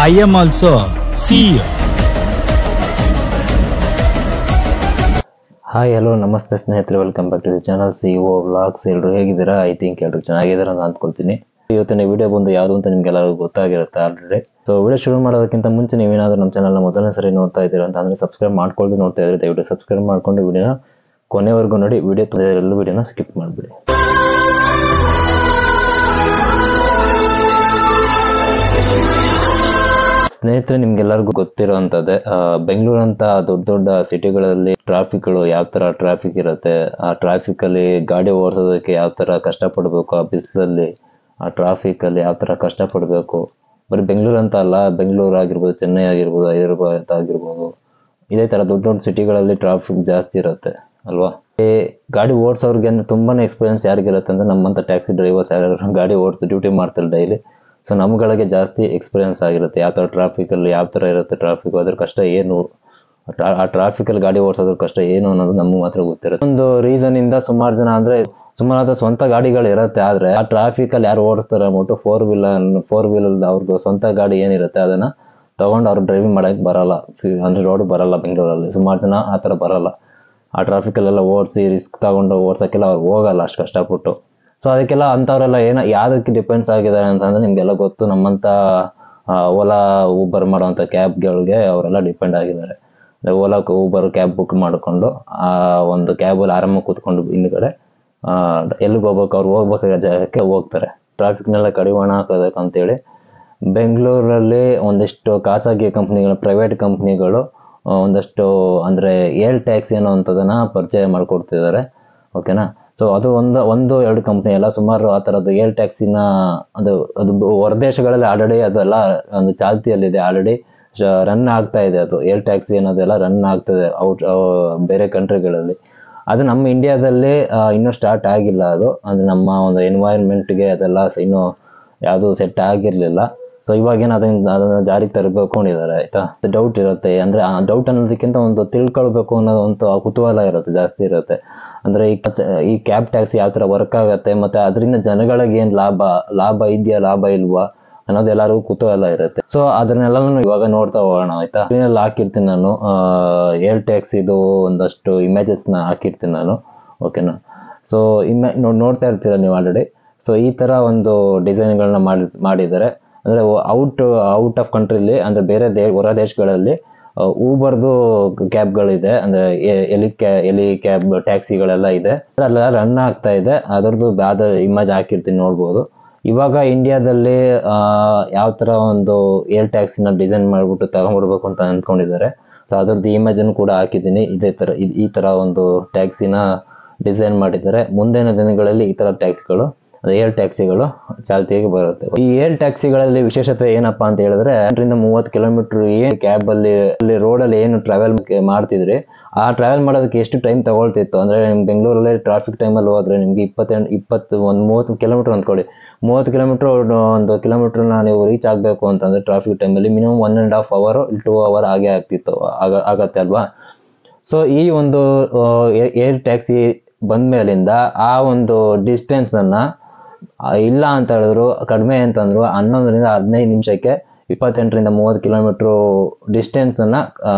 I am also CEO. Hi hello ನಮಸ್ತೆ ಸ್ನೇಹಿತರೆ, welcome back to the channel CEO vlogs. ಎಲ್ಲರೂ ಹೇಗಿದ್ದೀರಾ? I think ಎಲ್ಲರೂ ಚೆನ್ನಾಗಿದ್ದೀರಾ ಅಂತ ಅಂದ್ಕೊಳ್ತೀನಿ. ಇವತ್ತಿನ ವಿಡಿಯೋ ಬಂದು ಯಾವುದು ಅಂತ ನಿಮ್ಗೆಲ್ಲರಿಗೂ ಗೊತ್ತಾಗಿರುತ್ತೆ ಆಲ್ರೆಡಿ. ಸೊ ವಿಡಿಯೋ ಶುರು ಮಾಡೋದಕ್ಕಿಂತ ಮುಂಚೆ ನೀವೇನಾದರೂ ನಮ್ಮ ಚಾನಲ್ನ ಮೊದಲನೇ ಸರಿ ನೋಡ್ತಾ ಇದ್ದೀರಾ ಅಂತ ಅಂದರೆ ಸಬ್ಸ್ಕ್ರೈಬ್ ಮಾಡ್ಕೊಂಡು ನೋಡ್ತಾ ಇದ್ರೆ ದಯವಿಟ್ಟು ಸಬ್ಸ್ಕ್ರೈಬ್ ಮಾಡ್ಕೊಂಡು ವಿಡಿಯೋನ ಕೊನೆವರೆಗೂ ನೋಡಿ. ಎಲ್ಲೂ ವಿಡಿಯೋನ ಸ್ಕಿಪ್ ಮಾಡಿಬಿಡಿ. ಸ್ನೇಹಿತರೆ, ನಿಮ್ಗೆಲ್ಲರಿಗೂ ಗೊತ್ತಿರೋಂಥದ್ದೇ, ಬೆಂಗಳೂರಂತ ದೊಡ್ಡ ದೊಡ್ಡ ಸಿಟಿಗಳಲ್ಲಿ ಟ್ರಾಫಿಕ್ಗಳು ಯಾವ ಥರ ಟ್ರಾಫಿಕ್ ಇರುತ್ತೆ, ಆ ಟ್ರಾಫಿಕಲ್ಲಿ ಗಾಡಿ ಓಡಿಸೋದಕ್ಕೆ ಯಾವ ಥರ ಕಷ್ಟಪಡಬೇಕು, ಆ ಬಿಸಿಲಲ್ಲಿ ಆ ಟ್ರಾಫಿಕಲ್ಲಿ ಯಾವ ಥರ ಕಷ್ಟಪಡಬೇಕು. ಬರೀ ಬೆಂಗಳೂರು ಅಂತ ಅಲ್ಲ, ಬೆಂಗಳೂರು ಆಗಿರ್ಬೋದು, ಚೆನ್ನೈ ಆಗಿರ್ಬೋದು, ಹೈದರಾಬಾದ್ ಆಗಿರ್ಬೋದು, ಇದೇ ಥರ ದೊಡ್ಡ ದೊಡ್ಡ ಸಿಟಿಗಳಲ್ಲಿ ಟ್ರಾಫಿಕ್ ಜಾಸ್ತಿ ಇರುತ್ತೆ ಅಲ್ವಾ. ಗಾಡಿ ಓಡಿಸೋರಿಗೆ ಅಂದರೆ ತುಂಬಾ ಎಕ್ಸ್ಪೀರಿಯನ್ಸ್ ಯಾರಿಗಿರುತ್ತೆ ಅಂದರೆ ನಮ್ಮಂಥ ಟ್ಯಾಕ್ಸಿ ಡ್ರೈವರ್ಸ್ ಯಾರು ಗಾಡಿ ಓಡಿಸಿ ಡ್ಯೂಟಿ ಮಾಡ್ತಾರೆ ಡೈಲಿ. ಸೊ ನಮ್ಗಳಿಗೆ ಜಾಸ್ತಿ ಎಕ್ಸ್ಪೀರಿಯನ್ಸ್ ಆಗಿರುತ್ತೆ ಯಾವ ಥರ ಟ್ರಾಫಿಕಲ್ಲಿ ಯಾವ ಥರ ಇರುತ್ತೆ ಟ್ರಾಫಿಕ್, ಅದ್ರ ಕಷ್ಟ ಏನು, ಆ ಟ್ರಾಫಿಕಲ್ಲಿ ಗಾಡಿ ಓಡಿಸೋದ್ರ ಕಷ್ಟ ಏನು ಅನ್ನೋದು ನಮ್ಗೆ ಮಾತ್ರ ಗೊತ್ತಿರುತ್ತೆ. ಒಂದು ರೀಸನಿಂದ ಸುಮಾರು ಜನ ಅಂದರೆ ಸುಮಾರು ಸ್ವಂತ ಗಾಡಿಗಳು ಇರುತ್ತೆ, ಆದರೆ ಆ ಟ್ರಾಫಿಕಲ್ಲಿ ಯಾರು ಓಡಿಸ್ತಾರೆ ಅಂದ್ಬಿಟ್ಟು ಫೋರ್ ವೀಲರ್ ಅವ್ರದ್ದು ಸ್ವಂತ ಗಾಡಿ ಏನಿರುತ್ತೆ ಅದನ್ನು ತೊಗೊಂಡು ಅವ್ರು ಡ್ರೈವಿಂಗ್ ಮಾಡೋಕ್ಕೆ ಬರೋಲ್ಲ, ಅಂದರೆ ರೋಡ್ ಬರೋಲ್ಲ. ಬೆಂಗಳೂರಲ್ಲಿ ಸುಮಾರು ಜನ ಆ ಥರ ಬರೋಲ್ಲ. ಆ ಟ್ರಾಫಿಕಲ್ಲೆಲ್ಲ ಓಡಿಸಿ ರಿಸ್ಕ್ ತಗೊಂಡು ಓಡ್ಸೋಕ್ಕೆಲ್ಲ ಅವ್ರು ಹೋಗಲ್ಲ ಅಷ್ಟು ಕಷ್ಟಪಟ್ಟು. ಸೊ ಅದಕ್ಕೆಲ್ಲ ಅಂಥವರೆಲ್ಲ ಯಾವುದಕ್ಕೆ ಡಿಪೆಂಡ್ಸ್ ಆಗಿದ್ದಾರೆ ಅಂತಂದರೆ ನಿಮಗೆಲ್ಲ ಗೊತ್ತು, ನಮ್ಮಂಥ ಓಲಾ ಊಬರ್ ಮಾಡೋವಂಥ ಕ್ಯಾಬ್ಗಳಿಗೆ ಅವರೆಲ್ಲ ಡಿಪೆಂಡ್ ಆಗಿದ್ದಾರೆ. ಓಲಾ ಊಬರ್ ಕ್ಯಾಬ್ ಬುಕ್ ಮಾಡಿಕೊಂಡು ಆ ಒಂದು ಕ್ಯಾಬಲ್ಲಿ ಆರಾಮಾಗಿ ಕೂತ್ಕೊಂಡು ಹಿಂದ್ಗಡೆ ಎಲ್ಲಿಗೆ ಹೋಗ್ಬೇಕು ಅವ್ರು ಹೋಗ್ಬೇಕಾದ ಜಾಗಕ್ಕೆ ಹೋಗ್ತಾರೆ. ಟ್ರಾಫಿಕ್ನೆಲ್ಲ ಕಡಿವಾಣ ಹಾಕೋದಕ್ಕಂತೇಳಿ ಬೆಂಗಳೂರಲ್ಲಿ ಒಂದಿಷ್ಟು ಖಾಸಗಿ ಕಂಪ್ನಿಗಳು, ಪ್ರೈವೇಟ್ ಕಂಪ್ನಿಗಳು ಒಂದಷ್ಟು ಅಂದರೆ ಏರ್ ಟ್ಯಾಕ್ಸಿ ಅನ್ನೋ ಅಂಥದ್ದನ್ನು ಪರಿಚಯ ಮಾಡಿಕೊಡ್ತಿದ್ದಾರೆ. ಓಕೆನಾ. ಸೊ ಅದು ಒಂದು ಎರಡು ಕಂಪ್ನಿ ಅಲ್ಲ, ಸುಮಾರು ಆ ಥರದ್ದು ಏರ್ ಟ್ಯಾಕ್ಸಿನ ಅದು ಹೊರದೇಶಗಳಲ್ಲಿ ಆಲ್ರೆಡಿ ಅದೆಲ್ಲ ಒಂದು ಚಾಲ್ತಿಯಲ್ಲಿದೆ, ಆಲ್ರೆಡಿ ರನ್ ಆಗ್ತಾ ಇದೆ. ಅದು ಏರ್ ಟ್ಯಾಕ್ಸಿ ಅನ್ನೋದೆಲ್ಲ ರನ್ ಆಗ್ತದೆ ಬೇರೆ ಕಂಟ್ರಿಗಳಲ್ಲಿ. ಅದು ನಮ್ಮ ಇಂಡಿಯಾದಲ್ಲಿ ಇನ್ನೂ ಸ್ಟಾರ್ಟ್ ಆಗಿಲ್ಲ. ಅದು ಅಂದರೆ ನಮ್ಮ ಒಂದು ಎನ್ವೈರ್ಮೆಂಟ್ಗೆ ಅದೆಲ್ಲ ಇನ್ನೂ ಯಾವುದು ಸೆಟ್ ಆಗಿರಲಿಲ್ಲ. ಸೊ ಇವಾಗೇನು ಅದನ್ನು ಜಾರಿಗೆ ತರಬೇಕು ಅಂದಿದ್ದಾರೆ. ಆಯಿತಾ. ಡೌಟ್ ಇರುತ್ತೆ, ಅಂದರೆ ಆ ಡೌಟ್ ಅನ್ನೋದಕ್ಕಿಂತ ಒಂದು ತಿಳ್ಕೊಳ್ಬೇಕು ಅನ್ನೋದು ಒಂದು ಕುತೂಹಲ ಇರುತ್ತೆ, ಜಾಸ್ತಿ ಇರುತ್ತೆ. ಅಂದರೆ ಈ ಕ್ಯಾಬ್ ಟ್ಯಾಕ್ಸಿ ಯಾವ ಥರ ವರ್ಕ್ ಆಗುತ್ತೆ ಮತ್ತು ಅದರಿಂದ ಜನಗಳಿಗೆ ಏನು ಲಾಭ ಇದೆಯಾ, ಲಾಭ ಇಲ್ವಾ ಅನ್ನೋದು ಎಲ್ಲರಿಗೂ ಕುತೂಹಲ ಇರುತ್ತೆ. ಸೊ ಅದನ್ನೆಲ್ಲನೂ ಇವಾಗ ನೋಡ್ತಾ ಹೋಗೋಣ. ಆಯಿತಾ. ಸ್ಕ್ರೀನಲ್ಲಿ ಹಾಕಿರ್ತೀನಿ ನಾನು, ಏರ್ ಟ್ಯಾಕ್ಸಿದು ಒಂದಷ್ಟು ಇಮೇಜಸ್ನ ಹಾಕಿರ್ತೀನಿ ನಾನು. ಓಕೆನಾ. ಸೊ ನೋಡ್ತಾ ಇರ್ತೀರ ನೀವು ಆಲ್ರೆಡಿ. ಸೊ ಈ ಥರ ಒಂದು ಡಿಸೈನ್ಗಳನ್ನ ಮಾಡಿದ್ದಾರೆ. ಅಂದರೆ ಔಟ್ ಆಫ್ ಕಂಟ್ರಿಲಿ, ಅಂದರೆ ಬೇರೆ ಹೊರ ದೇಶಗಳಲ್ಲಿ ಊಬರ್ದು ಕ್ಯಾಬ್ಗಳಿದೆ, ಅಂದರೆ ಎಲಿ ಕ್ಯಾಬ್ ಟ್ಯಾಕ್ಸಿಗಳೆಲ್ಲ ಇದೆ, ಅಲ್ಲೆಲ್ಲ ರನ್ ಆಗ್ತಾ ಇದೆ. ಅದರದ್ದು ಆದ ಇಮೇಜ್ ಹಾಕಿರ್ತೀನಿ, ನೋಡ್ಬೋದು. ಇವಾಗ ಇಂಡಿಯಾದಲ್ಲಿ ಯಾವ ಥರ ಒಂದು ಏರ್ ಟ್ಯಾಕ್ಸಿನ ಡಿಸೈನ್ ಮಾಡಿಬಿಟ್ಟು ತಗೊಂಡ್ಬಿಡ್ಬೇಕು ಅಂತ ಅಂದ್ಕೊಂಡಿದ್ದಾರೆ. ಸೊ ಅದರದ್ದು ಇಮೇಜನ್ನು ಕೂಡ ಹಾಕಿದ್ದೀನಿ. ಇದೇ ಥರ ಈ ಥರ ಒಂದು ಟ್ಯಾಕ್ಸಿನ ಡಿಸೈನ್ ಮಾಡಿದ್ದಾರೆ. ಮುಂದಿನ ದಿನಗಳಲ್ಲಿ ಈ ಥರ ಟ್ಯಾಕ್ಸಿಗಳು, ಏರ್ ಟ್ಯಾಕ್ಸಿಗಳು ಚಾಲ್ತಿಗೆ ಬರುತ್ತೆ. ಈ ಏರ್ ಟ್ಯಾಕ್ಸಿಗಳಲ್ಲಿ ವಿಶೇಷತೆ ಏನಪ್ಪಾ ಅಂತ ಹೇಳಿದ್ರೆ, 30 ಕಿಲೋಮೀಟರ್ ಏನು ಕ್ಯಾಬಲ್ಲಿ ರೋಡಲ್ಲಿ ಏನು ಟ್ರಾವೆಲ್ ಮಾಡ್ತಿದ್ರಿ, ಆ ಟ್ರಾವೆಲ್ ಮಾಡೋದಕ್ಕೆ ಎಷ್ಟು ಟೈಮ್ ತಗೊಳ್ತಿತ್ತು ಅಂದರೆ, ನಿಮ್ಮ ಬೆಂಗಳೂರಲ್ಲಿ ಟ್ರಾಫಿಕ್ ಟೈಮಲ್ಲಿ ಹೋದರೆ ನಿಮಗೆ 30 ಕಿಲೋಮೀಟರ್ ಅಂದ್ಕೊಳ್ಳಿ. 30 ಕಿಲೋಮೀಟರ್ ಒಂದು ಕಿಲೋಮೀಟರ್ನ ನೀವು ರೀಚ್ ಆಗಬೇಕು ಅಂತಂದರೆ ಟ್ರಾಫಿಕ್ ಟೈಮಲ್ಲಿ ಮಿನಿಮಮ್ 1.5 hour 2 hour ಆಗೇ ಆಗತ್ತೆ ಅಲ್ವಾ. ಸೊ ಈ ಒಂದು ಏರ್ ಟ್ಯಾಕ್ಸಿ ಬಂದ ಮೇಲಿಂದ ಆ ಒಂದು ಡಿಸ್ಟೆನ್ಸನ್ನು ಇಲ್ಲ ಅಂತ ಹೇಳಿದ್ರು, ಕಡಿಮೆ ಅಂತಂದ್ರು 11ರಿಂದ 15 ನಿಮಿಷಕ್ಕೆ 28-30 ಕಿಲೋಮೀಟ್ರು ಡಿಸ್ಟೆನ್ಸನ್ನು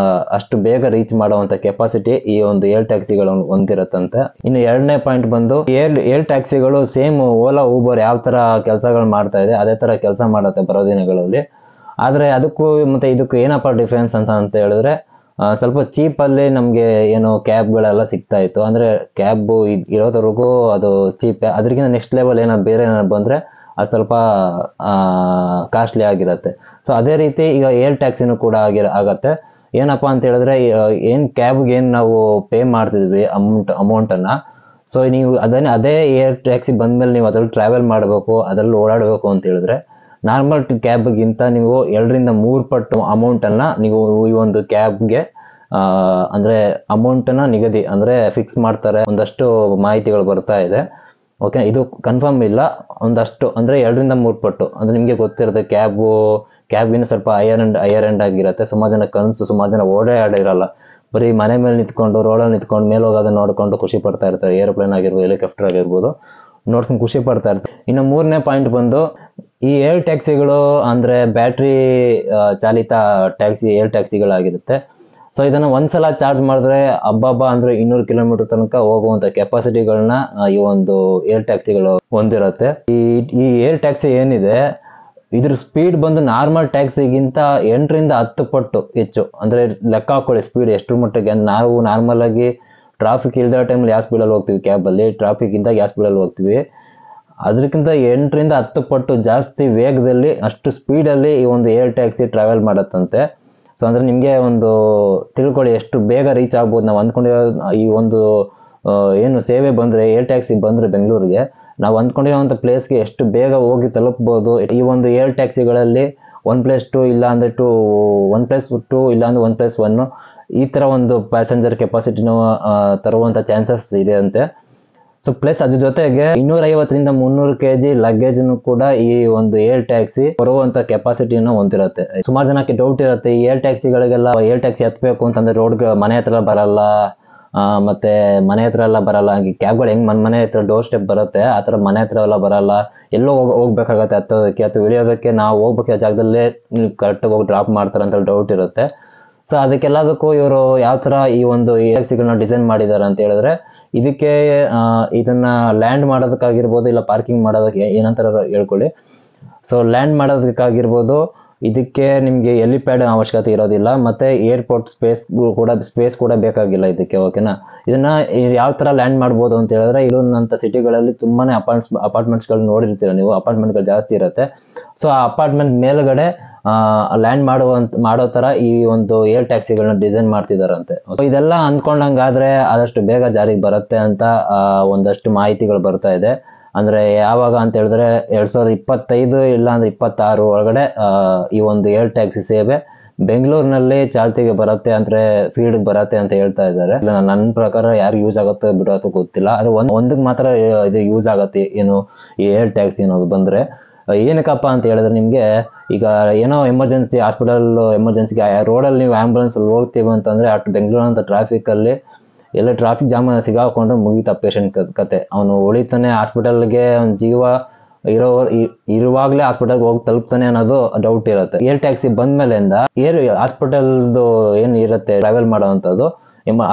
ಅಷ್ಟು ಬೇಗ ರೀಚ್ ಮಾಡುವಂಥ ಕೆಪಾಸಿಟಿ ಈ ಒಂದು ಏರ್ ಟ್ಯಾಕ್ಸಿಗಳು ಹೊಂದಿರುತ್ತಂತೆ. ಇನ್ನು ಎರಡನೇ ಪಾಯಿಂಟ್ ಬಂದು, ಏರ್ ಟ್ಯಾಕ್ಸಿಗಳು ಸೇಮ್ ಓಲಾ ಊಬರ್ ಯಾವ ಥರ ಕೆಲಸಗಳು ಮಾಡ್ತಾ ಇದೆ ಅದೇ ಥರ ಕೆಲಸ ಮಾಡುತ್ತೆ ಬರೋ ದಿನಗಳಲ್ಲಿ. ಆದರೆ ಅದಕ್ಕೂ ಮತ್ತು ಇದಕ್ಕೂ ಏನಪ್ಪ ಡಿಫ್ರೆನ್ಸ್ ಅಂತ ಹೇಳಿದ್ರೆ, ಸ್ವಲ್ಪ ಚೀಪಲ್ಲಿ ನಮಗೆ ಏನು ಕ್ಯಾಬ್ಗಳೆಲ್ಲ ಸಿಗ್ತಾ ಇತ್ತು. ಅಂದರೆ ಕ್ಯಾಬು ಇರೋದ್ರಿಗೂ ಅದು ಚೀಪೇ, ಅದಕ್ಕಿಂತ ನೆಕ್ಸ್ಟ್ ಲೆವೆಲ್ ಏನಾದ್ರು ಬೇರೆ ಏನಾದ್ರು ಬಂದರೆ ಅದು ಸ್ವಲ್ಪ ಕಾಸ್ಟ್ಲಿ ಆಗಿರುತ್ತೆ. ಸೊ ಅದೇ ರೀತಿ ಈಗ ಏರ್ ಟ್ಯಾಕ್ಸಿನೂ ಕೂಡ ಆಗತ್ತೆ. ಏನಪ್ಪ ಅಂತ ಹೇಳಿದ್ರೆ, ಏನು ಕ್ಯಾಬ್ಗೆ ಏನು ನಾವು ಪೇ ಮಾಡ್ತಿದ್ವಿ ಅಮೌಂಟನ್ನು, ಸೊ ನೀವು ಅದೇ ಏರ್ ಟ್ಯಾಕ್ಸಿ ಬಂದಮೇಲೆ ನೀವು ಅದ್ರಲ್ಲಿ ಟ್ರಾವೆಲ್ ಮಾಡಬೇಕು, ಅದರಲ್ಲಿ ಓಡಾಡಬೇಕು ಅಂತ ಹೇಳಿದ್ರೆ ನಾರ್ಮಲ್ ಕ್ಯಾಬ್ಗಿಂತ ನೀವು 2-3 ಪಟ್ಟು ಅಮೌಂಟನ್ನು ನೀವು ಈ ಒಂದು ಕ್ಯಾಬ್ಗೆ ಅಂದರೆ ಅಮೌಂಟನ್ನು ನಿಗದಿ ಅಂದರೆ ಫಿಕ್ಸ್ ಮಾಡ್ತಾರೆ. ಒಂದಷ್ಟು ಮಾಹಿತಿಗಳು ಬರ್ತಾ ಇದೆ. ಓಕೆ, ಇದು ಕನ್ಫರ್ಮ್ ಇಲ್ಲ, ಒಂದಷ್ಟು ಅಂದರೆ 2-3 ಪಟ್ಟು. ಅಂದರೆ ನಿಮಗೆ ಗೊತ್ತಿರುತ್ತೆ, ಕ್ಯಾಬ್ಗಿನ ಸ್ವಲ್ಪ ಹೈಯರ್ ಎಂಡ್ ಆಗಿರುತ್ತೆ. ಸುಮಾರು ಜನ ಕನಸು, ಸುಮಾರು ಜನ ಓಡಾಡಿರಲ್ಲ, ಬರೀ ಮನೆ ಮೇಲೆ ನಿಂತ್ಕೊಂಡು ರೋಡಲ್ಲಿ ನಿಂತ್ಕೊಂಡು ಮೇಲೆ ಹೋಗೋದನ್ನ ನೋಡಿಕೊಂಡು ಖುಷಿ ಪಡ್ತಾ ಇರ್ತಾರೆ. ಏರೋಪ್ಲೇನ್ ಆಗಿರ್ಬೋದು, ಹೆಲಿಕಾಪ್ಟರ್ ಆಗಿರ್ಬೋದು. ನೋಡ್ಕೊಂಡು ಖುಷಿ ಪಡ್ತಾ ಇರ್ತೀವಿ. ಇನ್ನು ಮೂರನೇ ಪಾಯಿಂಟ್ ಬಂದು ಈ ಏರ್ ಟ್ಯಾಕ್ಸಿಗಳು ಅಂದರೆ ಬ್ಯಾಟ್ರಿ ಚಾಲಿತ ಟ್ಯಾಕ್ಸಿ ಏರ್ ಟ್ಯಾಕ್ಸಿಗಳಾಗಿರುತ್ತೆ. ಸೊ ಇದನ್ನು ಒಂದ್ಸಲ ಚಾರ್ಜ್ ಮಾಡಿದ್ರೆ ಹಬ್ಬ ಅಂದರೆ 200 ಕಿಲೋಮೀಟರ್ ತನಕ ಹೋಗುವಂಥ ಕೆಪಾಸಿಟಿಗಳನ್ನ ಈ ಒಂದು ಏರ್ ಟ್ಯಾಕ್ಸಿಗಳು ಹೊಂದಿರುತ್ತೆ. ಈ ಏರ್ ಟ್ಯಾಕ್ಸಿ ಏನಿದೆ ಇದ್ರ ಸ್ಪೀಡ್ ಬಂದು ನಾರ್ಮಲ್ ಟ್ಯಾಕ್ಸಿಗಿಂತ 8ರಿಂದ 10 ಪಟ್ಟು ಹೆಚ್ಚು. ಅಂದರೆ ಲೆಕ್ಕ ಹಾಕೊಳ್ಳಿ ಸ್ಪೀಡ್ ಎಷ್ಟು ಮಟ್ಟಿಗೆ. ನಾವು ನಾರ್ಮಲ್ ಆಗಿ ಟ್ರಾಫಿಕ್ ಇಲ್ದ ಟೈಮಲ್ಲಿ ಯಾವ ಸ್ಪೀಡಲ್ಲಿ ಹೋಗ್ತೀವಿ, ಕ್ಯಾಬಲ್ಲಿ ಟ್ರಾಫಿಕ್ ಇದ್ದಾಗ ಯಾವ ಸ್ಪೀಡಲ್ಲಿ ಹೋಗ್ತೀವಿ, ಅದಕ್ಕಿಂತ 8ರಿಂದ 10 ಪಟ್ಟು ಜಾಸ್ತಿ ವೇಗದಲ್ಲಿ ಅಷ್ಟು ಸ್ಪೀಡಲ್ಲಿ ಈ ಒಂದು ಏರ್ ಟ್ಯಾಕ್ಸಿ ಟ್ರಾವೆಲ್ ಮಾಡತ್ತಂತೆ. ಸೊ ಅಂದರೆ ನಿಮಗೆ ಒಂದು ತಿಳ್ಕೊಳ್ಳಿ ಎಷ್ಟು ಬೇಗ ರೀಚ್ ಆಗ್ಬೋದು. ನಾವು ಅಂದ್ಕೊಂಡಿರೋ ಈ ಒಂದು ಏನು ಸೇವೆ ಬಂದರೆ ಏರ್ ಟ್ಯಾಕ್ಸಿ ಬಂದರೆ ಬೆಂಗಳೂರಿಗೆ ನಾವು ಅಂದ್ಕೊಂಡಿರೋಂಥ ಪ್ಲೇಸ್ಗೆ ಎಷ್ಟು ಬೇಗ ಹೋಗಿ ತಲುಪ್ಬೋದು. ಈ ಒಂದು ಏರ್ ಟ್ಯಾಕ್ಸಿಗಳಲ್ಲಿ 1+2 ಇಲ್ಲ ಅಂದರೆ 1+2 ಇಲ್ಲ ಅಂದರೆ 1+1 ಈ ಥರ ಒಂದು ಪ್ಯಾಸೆಂಜರ್ ಕೆಪಾಸಿಟಿನ ತರುವಂಥ ಚಾನ್ಸಸ್ ಇದೆ ಅಂತೆ. ಸೊ ಪ್ಲಸ್ ಅದ್ರ ಜೊತೆಗೆ 250ರಿಂದ 300 kg ಲಗೇಜ್ನು ಕೂಡ ಈ ಒಂದು ಏರ್ ಟ್ಯಾಕ್ಸಿ ಬರುವಂಥ ಕೆಪಾಸಿಟಿನ ಹೊಂದಿರುತ್ತೆ. ಸುಮಾರು ಜನಕ್ಕೆ ಡೌಟ್ ಇರುತ್ತೆ ಈ ಏರ್ ಟ್ಯಾಕ್ಸಿಗಳಿಗೆಲ್ಲ ಏರ್ ಟ್ಯಾಕ್ಸಿ ಹತ್ಬೇಕು ಅಂತಂದರೆ ರೋಡ್ಗೆ ಮನೆ ಹತ್ರ ಬರಲ್ಲ, ಮತ್ತೆ ಮನೆ ಹತ್ರ ಎಲ್ಲ ಬರಲ್ಲ. ಕ್ಯಾಬ್ಗಳು ಹೆಂಗೆ ಮನೆ ಹತ್ರ ಡೋರ್ ಸ್ಟೆಪ್ ಬರುತ್ತೆ ಆ ಥರ ಮನೆ ಹತ್ರ ಎಲ್ಲ ಬರಲ್ಲ. ಎಲ್ಲೋ ಹೋಗ್ಬೇಕಾಗತ್ತೆ ಹತ್ತೋದಕ್ಕೆ ಅಥವಾ ಇಳಿಯೋದಕ್ಕೆ. ನಾವು ಹೋಗ್ಬೇಕಾದ ಜಾಗದಲ್ಲೇ ನೀವು ಕರೆಕ್ಟಾಗಿ ಹೋಗಿ ಡ್ರಾಪ್ ಮಾಡ್ತಾರೆ ಅಂತ ಡೌಟ್ ಇರುತ್ತೆ. ಸೊ ಅದಕ್ಕೆಲ್ಲದಕ್ಕೂ ಇವರು ಯಾವ ಥರ ಈ ಒಂದು ಏರ್ ಟ್ಯಾಕ್ಸಿಗಳನ್ನ ಡಿಸೈನ್ ಮಾಡಿದ್ದಾರೆ ಅಂತ ಹೇಳಿದ್ರೆ ಇದಕ್ಕೆ ಇದನ್ನ ಲ್ಯಾಂಡ್ ಮಾಡೋದಕ್ಕಾಗಿರ್ಬೋದು ಇಲ್ಲ ಪಾರ್ಕಿಂಗ್ ಮಾಡೋದಕ್ಕೆ ಏನಂತಾರ ಹೇಳ್ಕೊಳ್ಳಿ. ಸೊ ಲ್ಯಾಂಡ್ ಮಾಡೋದಕ್ಕಾಗಿರ್ಬೋದು ಇದಕ್ಕೆ ನಿಮಗೆ ಎಲಿಪ್ಯಾಡ್ ಅವಶ್ಯಕತೆ ಇರೋದಿಲ್ಲ, ಮತ್ತು ಏರ್ಪೋರ್ಟ್ ಸ್ಪೇಸ್ ಕೂಡ ಬೇಕಾಗಿಲ್ಲ ಇದಕ್ಕೆ. ಓಕೆನಾ. ಇದನ್ನ ಯಾವ ಥರ ಲ್ಯಾಂಡ್ ಮಾಡ್ಬೋದು ಅಂತ ಹೇಳಿದ್ರೆ ಇಲ್ಲೊಂದಂಥ ಸಿಟಿಗಳಲ್ಲಿ ತುಂಬಾ ಅಪಾರ್ಟ್ಮೆಂಟ್ಸ್ಗಳು ನೋಡಿರ್ತೀರ ನೀವು, ಅಪಾರ್ಟ್ಮೆಂಟ್ಗಳು ಜಾಸ್ತಿ ಇರುತ್ತೆ. ಸೊ ಆ ಅಪಾರ್ಟ್ಮೆಂಟ್ ಮೇಲ್ಗಡೆ ಲ್ಯಾಂಡ್ ಮಾಡೋ ಥರ ಈ ಒಂದು ಏರ್ ಟ್ಯಾಕ್ಸಿಗಳನ್ನ ಡಿಸೈನ್ ಮಾಡ್ತಿದಾರಂತೆ. ಇದೆಲ್ಲ ಅಂದ್ಕೊಂಡಂಗಾದ್ರೆ ಆದಷ್ಟು ಬೇಗ ಜಾರಿಗೆ ಬರುತ್ತೆ ಅಂತ ಒಂದಷ್ಟು ಮಾಹಿತಿಗಳು ಬರ್ತಾ ಇದೆ. ಅಂದರೆ ಯಾವಾಗ ಅಂತ ಹೇಳಿದ್ರೆ 2025 ಇಲ್ಲ ಅಂದರೆ 26 ಒಳಗಡೆ ಈ ಒಂದು ಏರ್ ಟ್ಯಾಕ್ಸಿ ಸೇವೆ ಬೆಂಗಳೂರಿನಲ್ಲಿ ಚಾಲ್ತಿಗೆ ಬರುತ್ತೆ, ಅಂದರೆ ಫೀಲ್ಡ್ಗೆ ಬರುತ್ತೆ ಅಂತ ಹೇಳ್ತಾ ಇದ್ದಾರೆ. ನನ್ನ ಪ್ರಕಾರ ಯಾರಿಗೆ ಯೂಸ್ ಆಗುತ್ತೆ ಬಿಡೋದು ಗೊತ್ತಿಲ್ಲ. ಆದರೆ ಒಂದಕ್ಕೆ ಮಾತ್ರ ಇದು ಯೂಸ್ ಆಗುತ್ತೆ, ಏನು ಈ ಏರ್ ಟ್ಯಾಕ್ಸಿ ಅನ್ನೋದು ಬಂದರೆ. ಏನಕ್ಕಪ್ಪ ಅಂತ ಹೇಳಿದ್ರೆ ನಿಮಗೆ ಈಗ ಏನೋ ಎಮರ್ಜೆನ್ಸಿ ಹಾಸ್ಪಿಟಲ್ ಎಮರ್ಜೆನ್ಸಿಗೆ ರೋಡಲ್ಲಿ ನೀವು ಆ್ಯಂಬುಲೆನ್ಸಲ್ಲಿ ಹೋಗ್ತೀವಿ ಅಂತಂದರೆ ಅಷ್ಟು ಬೆಂಗಳೂರಂಥ ಟ್ರಾಫಿಕಲ್ಲಿ ಎಲ್ಲ ಟ್ರಾಫಿಕ್ ಜಾಮ್ ಸಿಗಾಕೊಂಡ್ರೆ ಮುಗಿತಾ ಪೇಷಂಟ್ ಕತೆ. ಅವನು ಉಳಿತಾನೆ ಹಾಸ್ಪಿಟಲ್ಗೆ ಒಂದು ಜೀವ ಇರುವಾಗಲೇ ಹಾಸ್ಪಿಟಲ್ಗೆ ಹೋಗಿ ತಲುಪ್ತಾನೆ ಅನ್ನೋದು ಡೌಟ್ ಇರುತ್ತೆ. ಏರ್ ಟ್ಯಾಕ್ಸಿ ಬಂದ್ಮೇಲೆಯಿಂದ ಹಾಸ್ಪಿಟಲ್ದು ಏನು ಇರುತ್ತೆ ಟ್ರಾವೆಲ್ ಮಾಡೋವಂಥದ್ದು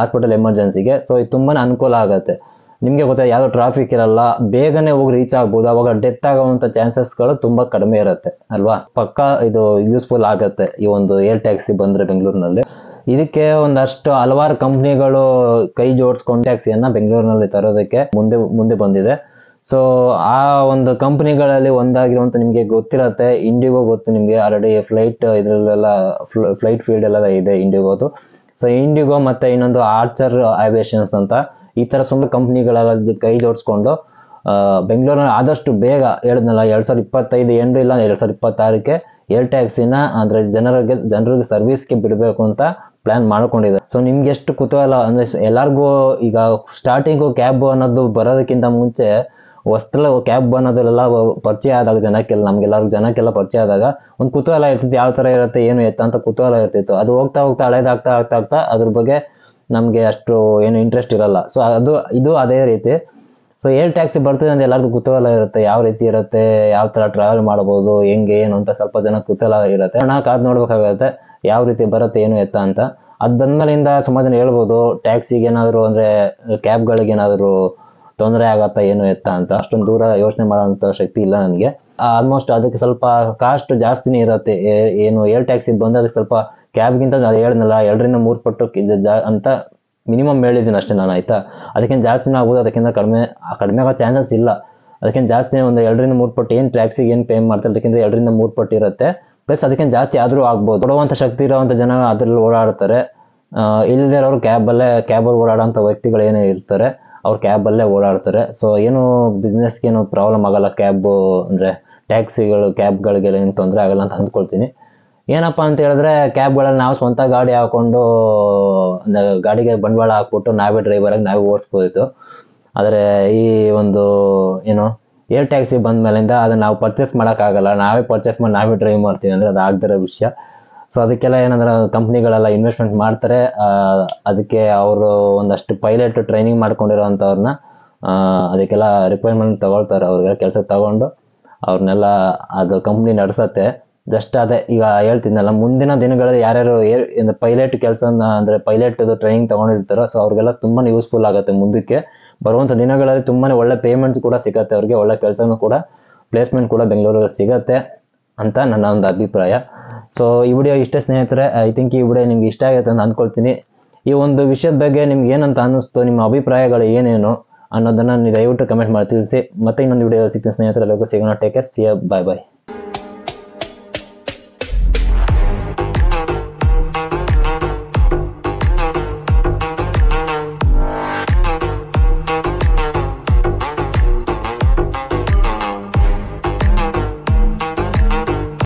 ಹಾಸ್ಪಿಟಲ್ ಎಮರ್ಜೆನ್ಸಿಗೆ. ಸೊ ಇದು ತುಂಬಾ ಅನುಕೂಲ ಆಗುತ್ತೆ. ನಿಮಗೆ ಗೊತ್ತಾ ಯಾವುದೋ ಟ್ರಾಫಿಕ್ ಇರಲ್ಲ, ಬೇಗನೆ ಹೋಗಿ ರೀಚ್ ಆಗ್ಬೋದು. ಅವಾಗ ಡೆತ್ ಆಗೋವಂಥ ಚಾನ್ಸಸ್ಗಳು ತುಂಬ ಕಡಿಮೆ ಇರುತ್ತೆ ಅಲ್ವಾ. ಪಕ್ಕಾ ಇದು ಯೂಸ್ಫುಲ್ ಆಗುತ್ತೆ ಈ ಒಂದು ಏರ್ ಟ್ಯಾಕ್ಸಿ ಬಂದರೆ ಬೆಂಗಳೂರಿನಲ್ಲಿ. ಇದಕ್ಕೆ ಒಂದಷ್ಟು ಹಲವಾರು ಕಂಪ್ನಿಗಳು ಕೈ ಜೋಡಿಸ್ಕೊಂಡು ಟ್ಯಾಕ್ಸಿಯನ್ನು ಬೆಂಗಳೂರಿನಲ್ಲಿ ತರೋದಕ್ಕೆ ಮುಂದೆ ಬಂದಿದೆ. ಸೊ ಆ ಒಂದು ಕಂಪ್ನಿಗಳಲ್ಲಿ ಒಂದಾಗಿರುವಂಥ ನಿಮಗೆ ಗೊತ್ತಿರುತ್ತೆ ಇಂಡಿಗೋ. ಗೊತ್ತು ನಿಮಗೆ ಆಲ್ರೆಡಿ ಫ್ಲೈಟ್ ಇದರಲ್ಲೆಲ್ಲ ಫ್ಲೈಟ್ ಫೀಲ್ಡ್ ಎಲ್ಲ ಇದೆ ಇಂಡಿಗೋದು. ಸೊ ಇಂಡಿಗೋ ಮತ್ತು ಇನ್ನೊಂದು ಆರ್ಚರ್ ಏವಿಯೇಷನ್ಸ್ ಅಂತ ಈ ಥರ ಸುಮಾರು ಕಂಪ್ನಿಗಳೆಲ್ಲ ಕೈ ಜೋಡಿಸ್ಕೊಂಡು ಬೆಂಗಳೂರಿನಲ್ಲಿ ಆದಷ್ಟು ಬೇಗ ಹೇಳಿದ್ನಲ್ಲ 2025 ಎಂಡ್ ಇಲ್ಲ 2026ಕ್ಕೆ ಏರ್ ಟ್ಯಾಕ್ಸಿನ ಅಂದರೆ ಜನರಿಗೆ ಸರ್ವಿಸ್ಗೆ ಬಿಡಬೇಕು ಅಂತ ಪ್ಲ್ಯಾನ್ ಮಾಡ್ಕೊಂಡಿದೆ. ಸೊ ನಿಮ್ಗೆ ಎಷ್ಟು ಕುತೂಹಲ ಅಂದರೆ ಎಲ್ಲರಿಗೂ ಈಗ ಸ್ಟಾರ್ಟಿಂಗು ಕ್ಯಾಬ್ ಅನ್ನೋದು ಬರೋದಕ್ಕಿಂತ ಮುಂಚೆ ಹೊಸ್ದಲ್ಲ ಕ್ಯಾಬ್ ಅನ್ನೋದೆಲ್ಲ ಪರಿಚಯ ಆದಾಗ ಜನಕ್ಕೆಲ್ಲ ಪರಿಚಯ ಆದಾಗ ಒಂದು ಕುತೂಹಲ ಇರ್ತಿತ್ತು, ಯಾವ ಥರ ಇರುತ್ತೆ ಏನು ಎತ್ತ ಅಂತ ಕುತೂಹಲ ಇರ್ತಿತ್ತು. ಅದು ಹೋಗ್ತಾ ಹಳೇದಾಗ್ತಾ ಅದ್ರ ಬಗ್ಗೆ ನಮಗೆ ಅಷ್ಟು ಏನು ಇಂಟ್ರೆಸ್ಟ್ ಇರಲ್ಲ. ಸೊ ಇದು ಅದೇ ರೀತಿ. ಸೊ ಏರ್ ಟ್ಯಾಕ್ಸಿ ಬರ್ತಿದೆ ಅಂತ ಎಲ್ಲರಿಗೂ ಕುತೂಹಲ ಇರುತ್ತೆ, ಯಾವ ರೀತಿ ಇರುತ್ತೆ, ಯಾವ ಥರ ಟ್ರಾವೆಲ್ ಮಾಡ್ಬೋದು, ಹೆಂಗೆ ಏನು ಅಂತ ಸ್ವಲ್ಪ ಜನ ಕುತೂಹಲ ಇರುತ್ತೆ. ಕಾದು ನೋಡ್ಬೇಕಾಗತ್ತೆ ಯಾವ ರೀತಿ ಬರುತ್ತೆ ಏನು ಎತ್ತ ಅಂತ. ಅದು ಬಂದ್ಮೇಲಿಂದ ಸುಮಾರು ಜನ ಹೇಳ್ಬೋದು ಟ್ಯಾಕ್ಸಿಗೆ ಏನಾದರೂ ಅಂದರೆ ಕ್ಯಾಬ್ಗಳಿಗೆ ಏನಾದರೂ ತೊಂದರೆ ಆಗತ್ತಾ ಏನು ಎತ್ತ ಅಂತ. ಅಷ್ಟೊಂದು ದೂರ ಯೋಚನೆ ಮಾಡೋಂಥ ಶಕ್ತಿ ಇಲ್ಲ ನನಗೆ. ಆಲ್ಮೋಸ್ಟ್ ಅದಕ್ಕೆ ಸ್ವಲ್ಪ ಕಾಸ್ಟ್ ಜಾಸ್ತಿನೇ ಇರುತ್ತೆ. ಏನು ಏರ್ ಟ್ಯಾಕ್ಸಿ ಬಂದರೆ ಅದಕ್ಕೆ ಸ್ವಲ್ಪ ಕ್ಯಾಬ್ಗಿಂತ ಅದು ಹೇಳಿದ್ನಲ್ಲ 2ರಿಂದ 3 ಪಟ್ಟು ಅಂತ ಮಿನಿಮಮ್ ಹೇಳಿದ್ದೀನಿ ಅಷ್ಟೇ ನಾನು, ಆಯಿತಾ. ಅದಕ್ಕಿಂತ ಜಾಸ್ತಿನೇ ಆಗ್ಬೋದು, ಅದಕ್ಕಿಂತ ಕಡಿಮೆ ಆಗೋ ಚಾನ್ಸಸ್ ಇಲ್ಲ. ಅದಕ್ಕಿಂತ ಜಾಸ್ತಿನೇ ಒಂದು 2ರಿಂದ 3 ಪಟ್ಟು ಏನು ಟ್ಯಾಕ್ಸಿಗೆ ಏನು ಪೇ ಮಾಡ್ತಾರೆ ಅದಕ್ಕಿಂತ 2ರಿಂದ 3 ಪಟ್ಟು ಇರುತ್ತೆ. ಪ್ಲಸ್ ಅದಕ್ಕಿಂತ ಜಾಸ್ತಿ ಆದರೂ ಆಗ್ಬೋದು. ಕೊಡುವಂಥ ಶಕ್ತಿ ಇರೋವಂಥ ಜನ ಅದರಲ್ಲಿ ಓಡಾಡ್ತಾರೆ. ಇಲ್ಲದೇ ಇರೋರು ಕ್ಯಾಬಲ್ಲಿ ಓಡಾಡೋಂಥ ವ್ಯಕ್ತಿಗಳು ಏನೇ ಇರ್ತಾರೆ ಅವ್ರು ಕ್ಯಾಬಲ್ಲೇ ಓಡಾಡ್ತಾರೆ. ಸೊ ಏನು ಬಿಸ್ನೆಸ್ಗೇನು ಪ್ರಾಬ್ಲಮ್ ಆಗಲ್ಲ ಕ್ಯಾಬು ಅಂದರೆ ಕ್ಯಾಬ್ಗಳಿಗೆ ಏನು ತೊಂದರೆ ಆಗಲ್ಲ ಅಂತ ಅಂದ್ಕೊಳ್ತೀನಿ. ಏನಪ್ಪ ಅಂತ ಹೇಳಿದ್ರೆ ಕ್ಯಾಬ್ಗಳಲ್ಲಿ ನಾವು ಸ್ವಂತ ಗಾಡಿ ಹಾಕ್ಕೊಂಡು ಗಾಡಿಗೆ ಬಂಡವಾಳ ಹಾಕ್ಬಿಟ್ಟು ನಾವೇ ಡ್ರೈವರಾಗಿ ನಾವೇ ಓಡಿಸ್ಬೋದಿತ್ತು. ಆದರೆ ಈ ಒಂದು ಏನು ಏರ್ ಟ್ಯಾಕ್ಸಿ ಬಂದ ಮೇಲಿಂದ ಅದನ್ನು ನಾವು ಪರ್ಚೇಸ್ ಮಾಡೋಕ್ಕಾಗಲ್ಲ. ನಾವೇ ಪರ್ಚೇಸ್ ಮಾಡಿ ನಾವೇ ಡ್ರೈವ್ ಮಾಡ್ತೀವಿ ಅಂದರೆ ಅದು ಆಗದಿರೋ ವಿಷಯ. ಸೊ ಅದಕ್ಕೆಲ್ಲ ಏನಂದ್ರೆ ಕಂಪ್ನಿಗಳೆಲ್ಲ ಇನ್ವೆಸ್ಟ್ಮೆಂಟ್ ಮಾಡ್ತಾರೆ. ಅದಕ್ಕೆ ಅವರು ಒಂದಷ್ಟು ಪೈಲಟ್ ಟ್ರೈನಿಂಗ್ ಮಾಡ್ಕೊಂಡಿರೋವಂಥವ್ರನ್ನ ಅದಕ್ಕೆಲ್ಲ ರಿಕ್ವೈರ್ಮೆಂಟ್ ತಗೊಳ್ತಾರೆ, ಅವ್ರಿಗೆಲ್ಲ ಕೆಲಸ ತಗೊಂಡು ಅವ್ರನ್ನೆಲ್ಲ ಅದು ಕಂಪ್ನಿ ನಡೆಸತ್ತೆ. ಜಸ್ಟ್ ಅದೇ ಈಗ ಹೇಳ್ತಿದ್ನಲ್ಲ, ಮುಂದಿನ ದಿನಗಳಲ್ಲಿ ಯಾರ್ಯಾರು ಪೈಲಟ್ ಕೆಲಸನ ಅಂದರೆ ಪೈಲಟ್ದು ಟ್ರೈನಿಂಗ್ ತಗೊಂಡಿರ್ತಾರೋ ಸೊ ಅವ್ರಿಗೆಲ್ಲ ತುಂಬಾ ಯೂಸ್ಫುಲ್ ಆಗುತ್ತೆ. ಮುಂದಕ್ಕೆ ಬರುವಂಥ ದಿನಗಳಲ್ಲಿ ತುಂಬಾ ಒಳ್ಳೆ ಪೇಮೆಂಟ್ಸ್ ಕೂಡ ಸಿಗುತ್ತೆ ಅವ್ರಿಗೆ, ಒಳ್ಳೆ ಕೆಲಸನೂ ಕೂಡ ಪ್ಲೇಸ್ಮೆಂಟ್ ಕೂಡ ಬೆಂಗಳೂರಲ್ಲಿ ಸಿಗತ್ತೆ ಅಂತ ನನ್ನ ಒಂದು ಅಭಿಪ್ರಾಯ. ಸೊ ಈ ವಿಡಿಯೋ ಇಷ್ಟೇ ಸ್ನೇಹಿತರೆ. ಐ ಥಿಂಕ್ ಈ ವಿಡಿಯೋ ನಿಮ್ಗೆ ಇಷ್ಟ ಆಗುತ್ತೆ ಅಂತ ಅಂದ್ಕೊಳ್ತೀನಿ. ಈ ಒಂದು ವಿಷಯದ ಬಗ್ಗೆ ನಿಮ್ಗೆ ಏನಂತ ಅನ್ನಿಸ್ತು, ನಿಮ್ಮ ಅಭಿಪ್ರಾಯಗಳು ಏನೇನು ಅನ್ನೋದನ್ನು ನೀವು ದಯವಿಟ್ಟು ಕಮೆಂಟ್ ಮಾಡಿ ತಿಳಿಸಿ. ಮತ್ತೆ ಇನ್ನೊಂದು ವಿಡಿಯೋ ಸಿಗ್ತೀನಿ ಸ್ನೇಹಿತರೆ. ಎಲ್ಲರಿಗೂ ಸಿಗೋಣ. Take care. See you. Bye bye.